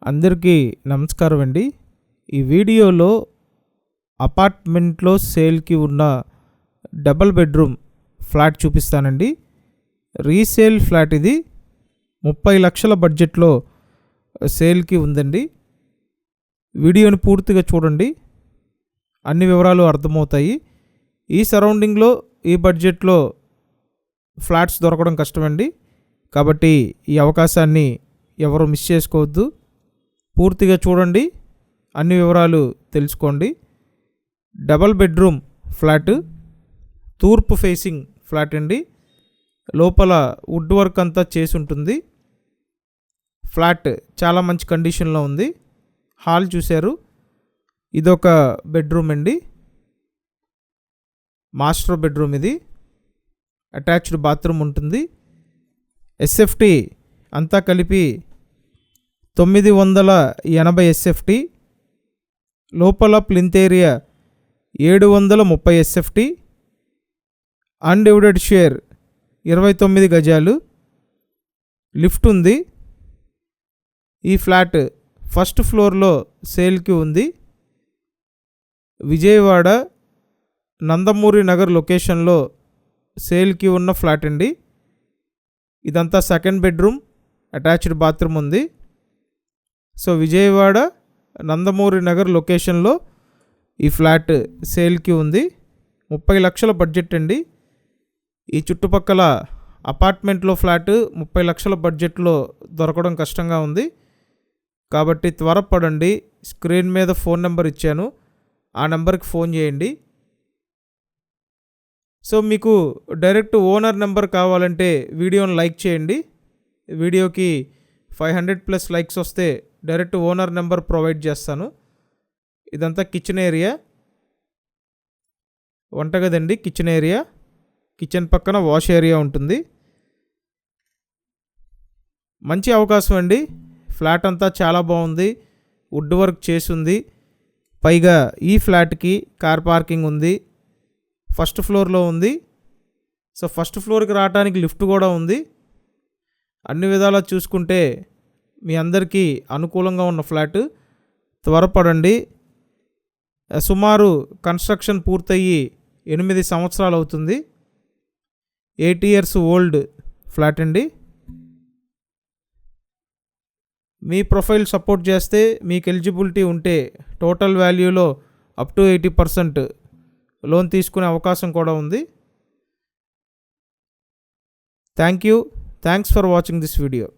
అందరికీ నమస్కారం అండి. ఈ వీడియోలో అపార్ట్మెంట్లో సేల్కి ఉన్న డబుల్ బెడ్రూమ్ ఫ్లాట్ చూపిస్తానండి. రీసేల్ ఫ్లాట్ ఇది 30 లక్షల బడ్జెట్లో సేల్కి ఉందండి. వీడియోని పూర్తిగా చూడండి, అన్ని వివరాలు అర్థమవుతాయి. ఈ సరౌండింగ్లో ఈ బడ్జెట్లో ఫ్లాట్స్ దొరకడం కష్టమండి. కాబట్టి ఈ అవకాశాన్ని ఎవరు మిస్ చేసుకోవద్దు. పూర్తిగా చూడండి, అన్ని వివరాలు తెలుసుకోండి. డబల్ బెడ్రూమ్ ఫ్లాట్, తూర్పు ఫేసింగ్ ఫ్లాట్ అండి. లోపల వుడ్ వర్క్ అంతా చేసి ఉంటుంది. ఫ్లాట్ చాలా మంచి కండిషన్లో ఉంది. హాల్ చూశారు, ఇదొక బెడ్రూమ్ అండి, మాస్టర్ బెడ్రూమ్. ఇది అటాచ్డ్ బాత్రూమ్ ఉంటుంది. ఎస్ఎఫ్టీ అంతా కలిపి 980 ఎస్ఎఫ్టీ. లోపల plinth area 730 SFT. Undivided share 29 గజాలు. లిఫ్ట్ ఉంది. ఈ ఫ్లాట్ ఫస్ట్ ఫ్లోర్లో సేల్కి ఉంది. విజయవాడ నందమూరి నగర్ లొకేషన్లో సేల్కి ఉన్న ఫ్లాట్ అండి. ఇదంతా సెకండ్ బెడ్రూమ్, అటాచ్డ్ బాత్రూమ్ ఉంది. సో విజయవాడ నందమూరి నగర్ లొకేషన్లో ఈ ఫ్లాట్ సేల్కి ఉంది. 30 లక్షల బడ్జెట్ అండి. ఈ చుట్టుపక్కల అపార్ట్మెంట్లో ఫ్లాట్ 30 లక్షల బడ్జెట్లో దొరకడం కష్టంగా ఉంది. కాబట్టి త్వరపడండి. స్క్రీన్ మీద ఫోన్ నెంబర్ ఇచ్చాను, ఆ నెంబర్కి ఫోన్ చేయండి. సో మీకు డైరెక్ట్ ఓనర్ నెంబర్ కావాలంటే వీడియోని లైక్ చేయండి. వీడియోకి 500+ లైక్స్ వస్తే డైరెక్ట్ ఓనర్ నెంబర్ ప్రొవైడ్ చేస్తాను. ఇదంతా కిచెన్ ఏరియా, వంటగది అండి. కిచెన్ ఏరియా, కిచెన్ పక్కన వాష్ ఏరియా ఉంటుంది. మంచి అవకాశం అండి. ఫ్లాట్ అంతా చాలా బాగుంది, వుడ్ వర్క్ చేసి ఉంది. పైగా ఈ ఫ్లాట్కి కార్ పార్కింగ్ ఉంది. ఫస్ట్ ఫ్లోర్లో ఉంది. సో ఫస్ట్ ఫ్లోర్కి రావడానికి లిఫ్ట్ కూడా ఉంది. అన్ని విధాలా చూసుకుంటే మీ అందరికీ అనుకూలంగా ఉన్న ఫ్లాట్. త్వరపడండి. సుమారు కన్స్ట్రక్షన్ పూర్తయ్యి 8 సంవత్సరాలు అవుతుంది. 8 years ఓల్డ్ ఫ్లాట్ అండి. మీ ప్రొఫైల్ సపోర్ట్ చేస్తే, మీకు ఎలిజిబిలిటీ ఉంటే టోటల్ వాల్యూలో అప్ టు 80% లోన్ తీసుకునే అవకాశం కూడా ఉంది. Thanks for watching this video.